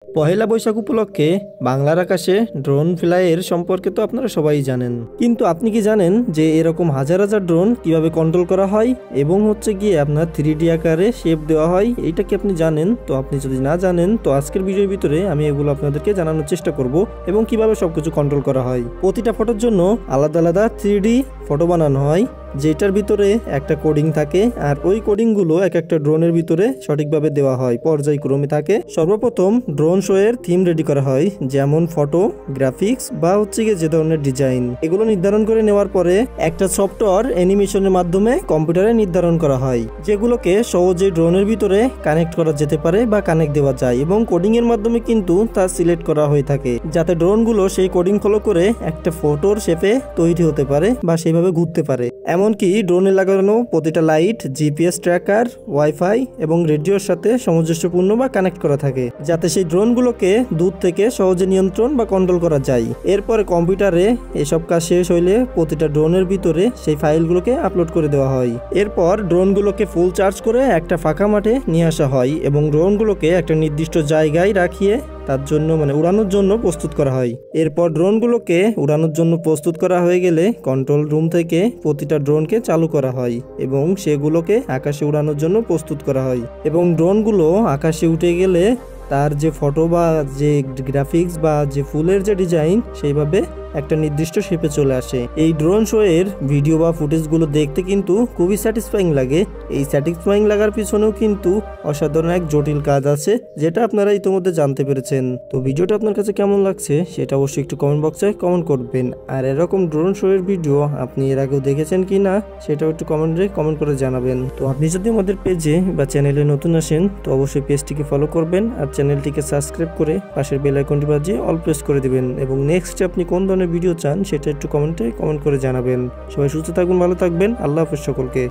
পহেলা বৈশাখ উপলক্ষে বাংলার আকাশে ড্রোন ফ্লাইয়ের সম্পর্কে তো আপনারা সবাই জানেন, কিন্তু আপনি কি জানেন যে এরকম হাজার হাজার ড্রোন কিভাবে কন্ট্রোল করা হয় এবং হচ্ছে গিয়ে আপনার 3D আকারে শেপ দেওয়া হয়? এইটা কি আপনি জানেন? তো আপনি যদি না জানেন তো আজকের ভিডিওর ভিতরে আমি এগুলো আপনাদেরকে জানানোর চেষ্টা করব এবং কিভাবে সবকিছু কন্ট্রোল করা হয়। প্রতিটা ফটোর জন্য আলাদা আলাদা 3D ফটো বানানো হয়, যেটার ভিতরে একটা কোডিং থাকে, আর ওই কোডিংগুলো এক একটা ড্রোনের ভিতরে সঠিকভাবে দেওয়া হয়, পর্যায়ক্রমে থাকে। সর্বপ্রথম ড্রোন শো এর থিম রেডি করা হয়, যেমন ফটো, গ্রাফিক্স বা হচ্ছে গিয়ে যে ধরনের ডিজাইন, এগুলো নির্ধারণ করে নেওয়ার পরে একটা সফটওয়্যার অ্যানিমেশনের মাধ্যমে কম্পিউটারে নির্ধারণ করা হয়, যেগুলোকে সহজে ড্রোনের ভিতরে কানেক্ট করা যেতে পারে বা কানেক্ট দেওয়া যায়, এবং কোডিং এর মাধ্যমে কিন্তু তা সিলেক্ট করা হয়ে থাকে, যাতে ড্রোনগুলো সেই কোডিং ফলো করে একটা ফটোর শেপে তৈরি হতে পারে বা সেইভাবে ঘুরতে পারে। এমনকি ড্রোনে লাগানো প্রতিটা লাইট জিপিএস ট্র্যাকার, ওয়াইফাই এবং রেডিওর সাথে সামঞ্জস্যপূর্ণ বা কানেক্ট করা থাকে, যাতে সেই ড্রোনগুলোকে দূর থেকে সহজে নিয়ন্ত্রণ বা কন্ট্রোল করা যায়। এরপরে কম্পিউটারে এসব কাজ শেষ হইলে প্রতিটা ড্রোনের ভিতরে সেই ফাইলগুলোকে আপলোড করে দেওয়া হয়। এরপর ড্রোনগুলোকে ফুল চার্জ করে একটা ফাঁকা মাঠে নিয়ে আসা হয় এবং ড্রোনগুলোকে একটা নির্দিষ্ট জায়গায় রাখিয়ে তার জন্য উড়ানোর জন্য প্রস্তুত করা হয়। এরপর ড্রোনগুলোকে উড়ানোর জন্য প্রস্তুত করা হয়ে গেলে কন্ট্রোল রুম থেকে প্রতিটা ড্রোনকে চালু করা হয় এবং সেগুলোকে আকাশে উড়ানোর জন্য প্রস্তুত করা হয়, এবং ড্রোনগুলো আকাশে উঠে গেলে তার যে ফটো বা যে গ্রাফিক্স বা যে ফুলের যে ডিজাইন সেইভাবে একটা নির্দিষ্ট শেপে চলে আসে। এই ড্রোন শো এর ভিডিও বা ফুটেজগুলো দেখতে কিন্তু খুবই স্যাটিসফাইং লাগে। এই স্যাটিসফাইং লাগার পিছনেও কিন্তু অসাধারণ এক জটিল কাজ আছে, যেটা আপনারা ইতিমধ্যে জানতে পেরেছেন। তো ভিডিওটা আপনার কাছে কেমন লাগছে সেটা অবশ্যই একটু কমেন্ট বক্সে কমেন্ট করবেন, আর এরকম ড্রোন শো এর ভিডিও আপনি এর আগেও দেখেছেন কি না সেটাও একটু কমেন্ট করে জানাবেন। তো আপনি যদি আমাদের পেজে বা চ্যানেলে নতুন আসেন তো অবশ্যই পেজটিকে ফলো করবেন, আর চ্যানেলটিকে সাবস্ক্রাইব করে পাশের বেল আইকনটি বাজিয়ে অল প্রেস করে দিবেন, এবং নেক্সট আপনি কোন ধরনের ভিডিও চান সেটা একটু কমেন্ট করে জানাবেন। সবাই সুস্থ থাকবেন, ভালো থাকবেন, আল্লাহ হাফেজ সকলকে।